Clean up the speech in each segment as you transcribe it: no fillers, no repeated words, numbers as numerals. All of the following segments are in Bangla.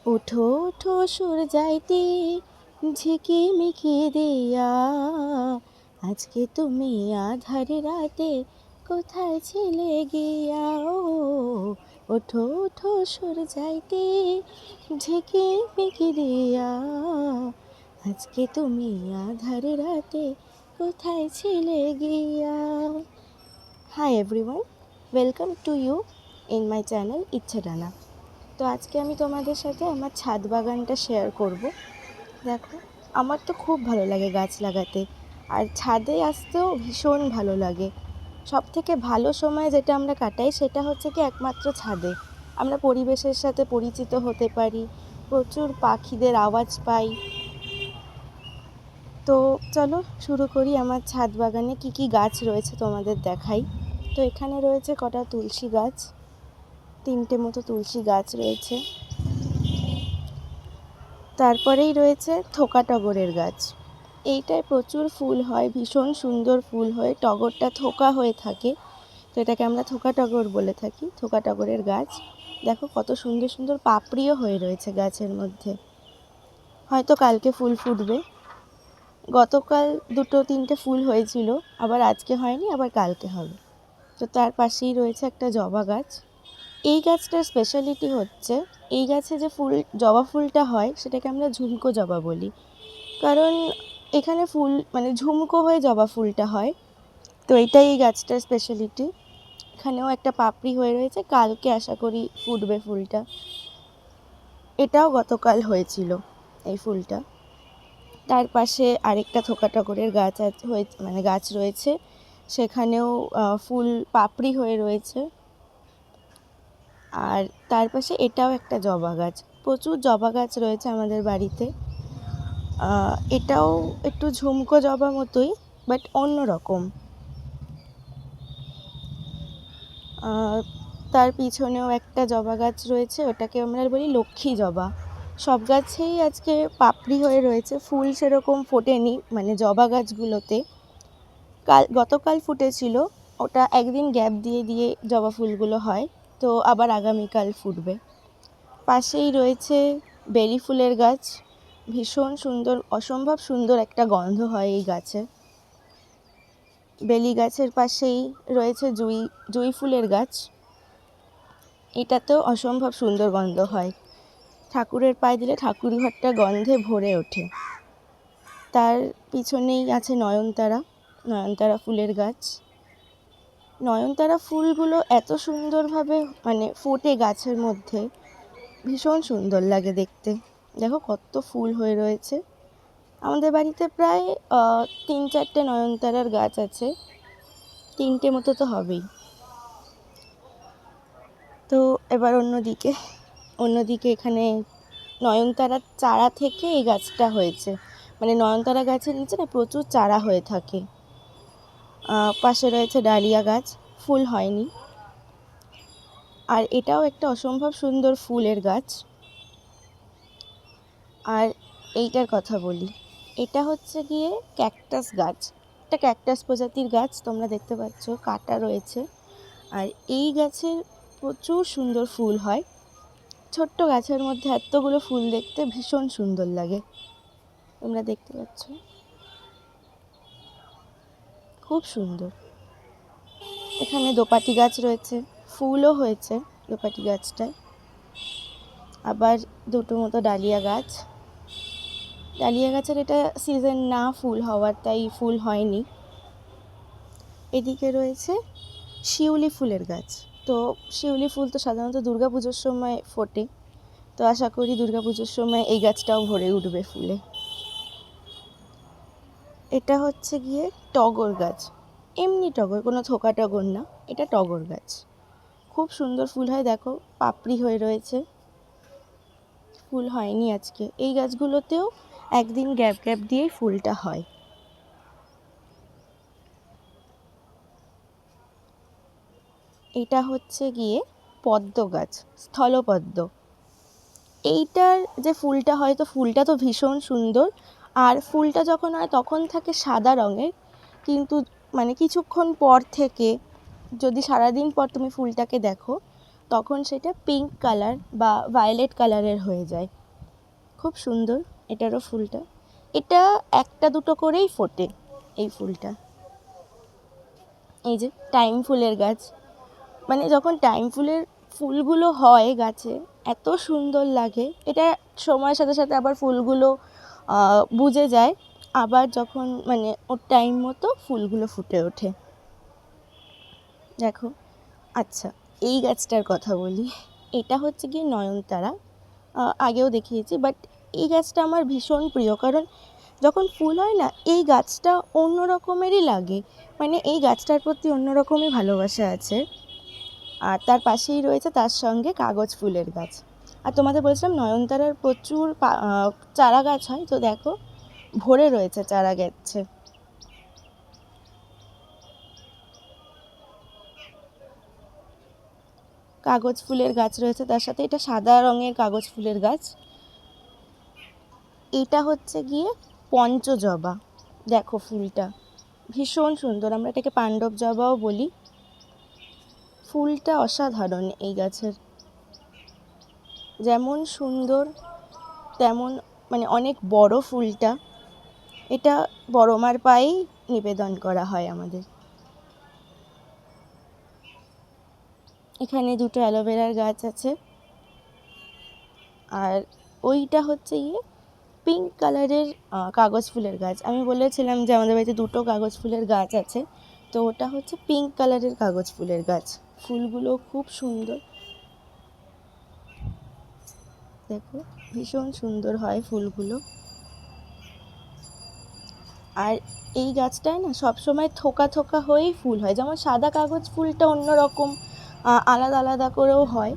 ওঠো ওঠো সুর যাইতে ঝিকিমিকি দিয়া, আজকে তুমি আধার রাতে কোথায় ছিলে গিয়া। ও ওঠো ওঠো সুর যাইতে ঝিকিমিকি দিয়া, আজকে তুমি আধার রাতে কোথায় ছিলে গিয়া। Hi everyone, welcome to you in my channel Ichchhe Dana. তো আজকে আমি তোমাদের সাথে আমার ছাদ বাগানটা শেয়ার করব। দেখো, আমার তো খুব ভালো লাগে গাছ লাগাতে, আর ছাদে আসতেও ভীষণ ভালো লাগে। সব থেকে ভালো সময় যেটা আমরা কাটাই সেটা হচ্ছে কি একমাত্র ছাদে। আমরা পরিবেশের সাথে পরিচিত হতে পারি, প্রচুর পাখিদের আওয়াজ পাই। তো চলো শুরু করি। আমার ছাদ বাগানে কি কি গাছ রয়েছে তোমাদের দেখাই। তো এখানে রয়েছে কটা তুলসী গাছ, 3টে মতো তুলসী গাছ রয়েছে। তারপরেই রয়েছে থোকা টগরের গাছ। এইটায় প্রচুর ফুল হয়, ভীষণ সুন্দর ফুল হয়, টগরটা থোকা হয়ে থাকে, তো এটাকে আমরা থোকা টগর বলে থাকি। থোকা টগরের গাছ দেখো কত সুন্দর সুন্দর পাপড়িও হয়ে রয়েছে গাছের মধ্যে, হয়তো কালকে ফুল ফুটবে। গতকাল 2-3টে ফুল হয়েছিল, আবার আজকে হয়নি, আবার কালকে হবে। তো তার পাশেই রয়েছে একটা জবা গাছ। এই গাছটার স্পেশালিটি হচ্ছে, এই গাছে যে ফুল জবা ফুলটা হয় সেটাকে আমরা ঝুমকো জবা বলি, কারণ এখানে ফুল মানে ঝুমকো হয়ে জবা ফুলটা হয়। তো এটাই এই গাছটার স্পেশালিটি। এখানেও একটা পাপড়ি হয়ে রয়েছে, কালকে আশা করি ফুটবে ফুলটা। এটাও গতকাল হয়েছিল এই ফুলটা। তার পাশে আরেকটা থোকা টগরের গাছ মানে গাছ রয়েছে, সেখানেও ফুল পাপড়ি হয়ে রয়েছে। আর তার পাশে এটাও একটা জবা গাছ। প্রচুর জবা গাছ রয়েছে আমাদের বাড়িতে। এটাও একটু ঝুমকো জবা মতোই, বাট অন্য রকম। তার পিছনেও একটা জবা গাছ রয়েছে, ওটাকে আমরা বলি লক্ষ্মী জবা। সব গাছেই আজকে পাপড়ি হয়ে রয়েছে, ফুল সেরকম ফোটেনি মানে জবা গাছগুলোতে। গতকাল ফুটেছিল, ওটা একদিন গ্যাপ দিয়ে দিয়ে জবা ফুলগুলো হয়, তো আবার আগামীকাল ফুটবে। পাশেই রয়েছে বেলি ফুলের গাছ, ভীষণ সুন্দর, অসম্ভব সুন্দর একটা গন্ধ হয় এই গাছে। বেলি গাছের পাশেই রয়েছে জুঁই ফুলের গাছ, এটাতেও অসম্ভব সুন্দর গন্ধ হয়, ঠাকুরের পায়ে দিলে ঠাকুর ঘরটা গন্ধে ভরে ওঠে। তার পিছনেই আছে নয়নতারা ফুলের গাছ। নয়নতারা ফুলগুলো এত সুন্দরভাবে মানে ফোটে গাছের মধ্যে, ভীষণ সুন্দর লাগে দেখতে। দেখো কত ফুল হয়ে রয়েছে। আমাদের বাড়িতে প্রায় 3-4টে নয়নতারার গাছ আছে, 3টে মতো তো হবেই। তো এবার অন্যদিকে এখানে নয়নতারার চারা থেকে এই গাছটা হয়েছে, মানে নয়নতারা গাছের নিচে না প্রচুর চারা হয়ে থাকে। পাশে রয়েছে ডালিয়া গাছ, ফুল হয়নি। আর এটাও একটা অসম্ভব সুন্দর ফুলের গাছ। আর এইটার কথা বলি, এটা হচ্ছে গিয়ে ক্যাকটাস গাছ। একটা ক্যাকটাস প্রজাতির গাছ, তোমরা দেখতে পাচ্ছ কাটা রয়েছে। আর এই গাছের প্রচুর সুন্দর ফুল হয়, ছোট্ট গাছের মধ্যে এতগুলো ফুল দেখতে ভীষণ সুন্দর লাগে। তোমরা দেখতে পাচ্ছ খুব সুন্দর। এখানে দোপাটি গাছ রয়েছে, ফুলও হয়েছে দোপাটি গাছটায়। আবার 2টো মতো ডালিয়া গাছের এটা সিজন না ফুল হওয়ার, তাই ফুল হয়নি। এদিকে রয়েছে শিউলি ফুলের গাছ। তো শিউলি ফুল তো সাধারণত দুর্গাপুজোর সময় ফোটে, তো আশা করি দুর্গাপুজোর সময় এই গাছটাও ভরে উঠবে ফুলে। এটা হচ্ছে গিয়ে টগর গাছ, এমনি টগর, কোনো থোকা টগর না, এটা টগর গাছ। খুব সুন্দর ফুল হয়, দেখো পাপড়ি হয়ে রয়েছে, ফুল হয়নি আজকে। এই গাছগুলোতেও একদিন গ্যাপ গ্যাপ দিয়েই ফুলটা হয়। এটা হচ্ছে গিয়ে পদ্ম গাছ, স্থলপদ্ম। এইটার যে ফুলটা হয়, তো ফুলটা তো ভীষণ সুন্দর, আর ফুলটা যখন হয় তখন থাকে সাদা রঙের, কিন্তু মানে কিছুক্ষণ পর থেকে যদি সারাদিন পর তুমি ফুলটাকে দেখো, তখন সেটা পিঙ্ক কালার বা ভায়োলেট কালারের হয়ে যায়। খুব সুন্দর এটারও ফুলটা। এটা একটা দুটো করেই ফোটে এই ফুলটা। এই যে টাইম ফুলের গাছ, মানে যখন টাইম ফুলের ফুলগুলো হয় গাছে এত সুন্দর লাগে। এটা সময়ের সাথে সাথে আবার ফুলগুলো বুঝে যায়, আবার যখন মানে ওর টাইম মতো ফুলগুলো ফুটে ওঠে। দেখো, আচ্ছা এই গাছটার কথা বলি। এটা হচ্ছে গিয়ে নয়নতারা, আগেও দেখিয়েছি, বাট এই গাছটা আমার ভীষণ প্রিয়। কারণ যখন ফুল হয় না, এই গাছটা অন্য রকমেরই লাগে, মানে এই গাছটার প্রতি অন্য রকমই ভালোবাসা আছে। আর তার পাশেই রয়েছে তার সঙ্গে কাগজ ফুলের গাছ। আর তোমাদের বলেছিলাম নয়নতারার প্রচুর চারা গাছ হয়, তো দেখো ভরে রয়েছে চারা গাছে। কাগজ ফুলের গাছ রয়েছে তার সাথে, এটা সাদা রঙের কাগজ ফুলের গাছ। এটা হচ্ছে গিয়ে পঞ্চজবা। দেখো ফুলটা ভীষণ সুন্দর, আমরা এটাকে পাণ্ডব জবাও বলি। ফুলটা অসাধারণ এই গাছের, যেমন সুন্দর তেমন মানে অনেক বড় ফুলটা। এটা বড় মার পায়েই নিবেদন করা হয় আমাদের। এখানে দুটো অ্যালোভেরার গাছ আছে। আর ওইটা হচ্ছে গিয়ে পিঙ্ক কালারের কাগজ ফুলের গাছ। আমি বলেছিলাম যে আমাদের বাড়িতে দুটো কাগজ ফুলের গাছ আছে, তো ওটা হচ্ছে পিঙ্ক কালারের কাগজ ফুলের গাছ। ফুলগুলো খুব সুন্দর, দেখো ভীষণ সুন্দর হয় ফুলগুলো। আর এই গাছটায় না সবসময় থোকা থোকা হয়েই ফুল হয়, যেমন সাদা কাগজ ফুলটা অন্যরকম আলাদা আলাদা করেও হয়,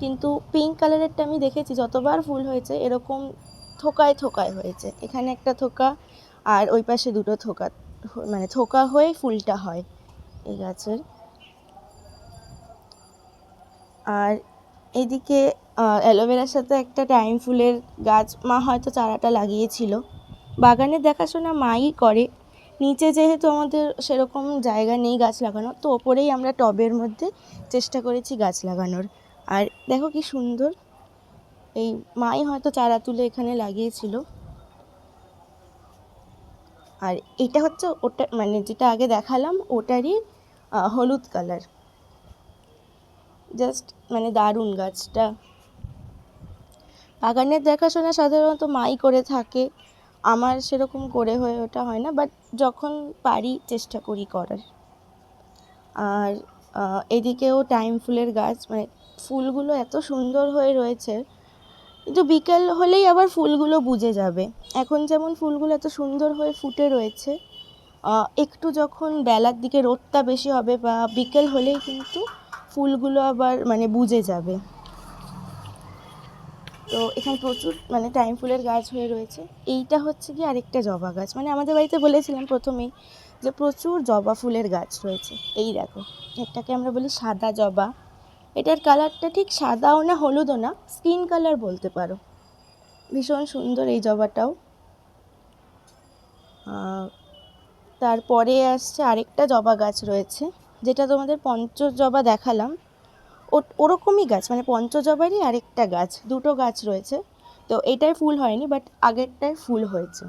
কিন্তু পিঙ্ক কালারেরটা আমি দেখেছি যতবার ফুল হয়েছে এরকম থোকায় থোকায় হয়েছে। এখানে একটা থোকা আর ওই পাশে দুটো থোকা, মানে থোকা হয়ে ফুলটা হয় এই গাছের। আর এদিকে অ্যালোভেরার সাথে একটা টাইম ফুলের গাছ মা হয়তো চারাটা লাগিয়েছিল। বাগানের দেখাশোনা মাই করে, নিচে যেহেতু আমাদের সেরকম জায়গা নেই গাছ লাগানোর, তো ওপরেই আমরা টবের মধ্যে চেষ্টা করেছি গাছ লাগানোর। আর দেখো কি সুন্দর, এই মাই হয়তো চারা তুলে এখানে লাগিয়েছিল। আর এটা হচ্ছে ওটা, মানে যেটা আগে দেখালাম ওটারই হলুদ কালার, জাস্ট মানে দারুণ গাছটা। বাগানের দেখাশোনা সাধারণত মাই করে থাকে, আমার সেরকম করে হয়ে ওঠা হয় না, বাট যখন পারি চেষ্টা করি করার। আর এদিকেও টাইম ফুলের গাছ, মানে ফুলগুলো এত সুন্দর হয়ে রয়েছে, কিন্তু বিকেল হলেই আবার ফুলগুলো বুঝে যাবে। এখন যেমন ফুলগুলো এত সুন্দর হয়ে ফুটে রয়েছে, একটু যখন বেলার দিকে রোদটা বেশি হবে বা বিকেল হলেই কিন্তু ফুলগুলো আবার মানে বুঝে যাবে। তো এখানে প্রচুর মানে টাইম ফুলের গাছ হয়ে রয়েছে। এইটা হচ্ছে কি আরেকটা জবা গাছ, মানে আমাদের বাড়িতে বলেছিলাম প্রথমেই যে প্রচুর জবা ফুলের গাছ রয়েছে। এই দেখো, এটাকে আমরা বলি সাদা জবা। এটার কালারটা ঠিক সাদাও না হলুদও না, স্কিন কালার বলতে পারো। ভীষণ সুন্দর এই জবাটাও। তারপরে আসছে আরেকটা জবা গাছ রয়েছে, যেটা তোমাদের পঞ্চজবা দেখালাম, ওরকমই গাছ, মানে পঞ্চজবারই আরেকটা গাছ, দুটো গাছ রয়েছে। তো এটায় ফুল হয়নি, বাট আগেরটায় ফুল হয়েছে।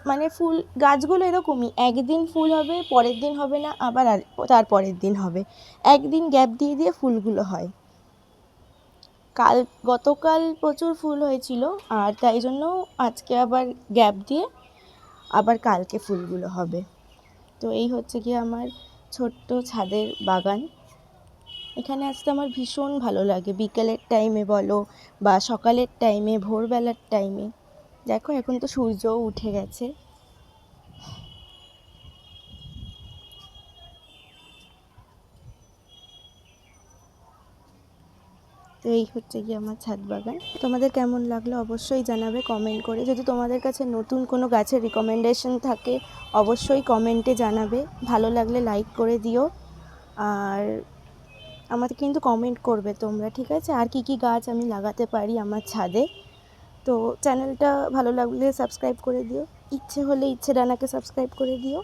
মানে ফুল গাছগুলো এরকমই, একদিন ফুল হবে, পরের দিন হবে না, আবার তার পরের দিন হবে, একদিন গ্যাপ দিয়ে দিয়ে ফুলগুলো হয়। গতকাল প্রচুর ফুল হয়েছিল, আর তাই জন্য আজকে আবার গ্যাপ দিয়ে আবার কালকে ফুলগুলো হবে। তো এই হচ্ছে কি আমার ছোট্ট ছাদের বাগান। এখানে আসতে আমার ভীষণ ভালো লাগে, বিকেলের টাইমে বলো বা সকালের টাইমে, ভোরবেলার টাইমে। দেখো এখন তো সূর্যও উঠে গেছে। তো এই হচ্ছে কি আমার ছাদ বাগান। তোমাদের কেমন লাগলো অবশ্যই জানাবে কমেন্ট করে। যদি তোমাদের কাছে নতুন কোনো গাছের রিকমেন্ডেশন থাকে অবশ্যই কমেন্টে জানাবে। ভালো লাগলে লাইক করে দিও, আর আমাকে কিন্তু কমেন্ট করবে তোমরা, ঠিক আছে? আর কি কি গাছ আমি লাগাতে পারি আমার ছাদে। তো চ্যানেলটা ভালো লাগলে সাবস্ক্রাইব করে দিও, ইচ্ছে হলে ইচ্ছে ডানাকে সাবস্ক্রাইব করে দিও।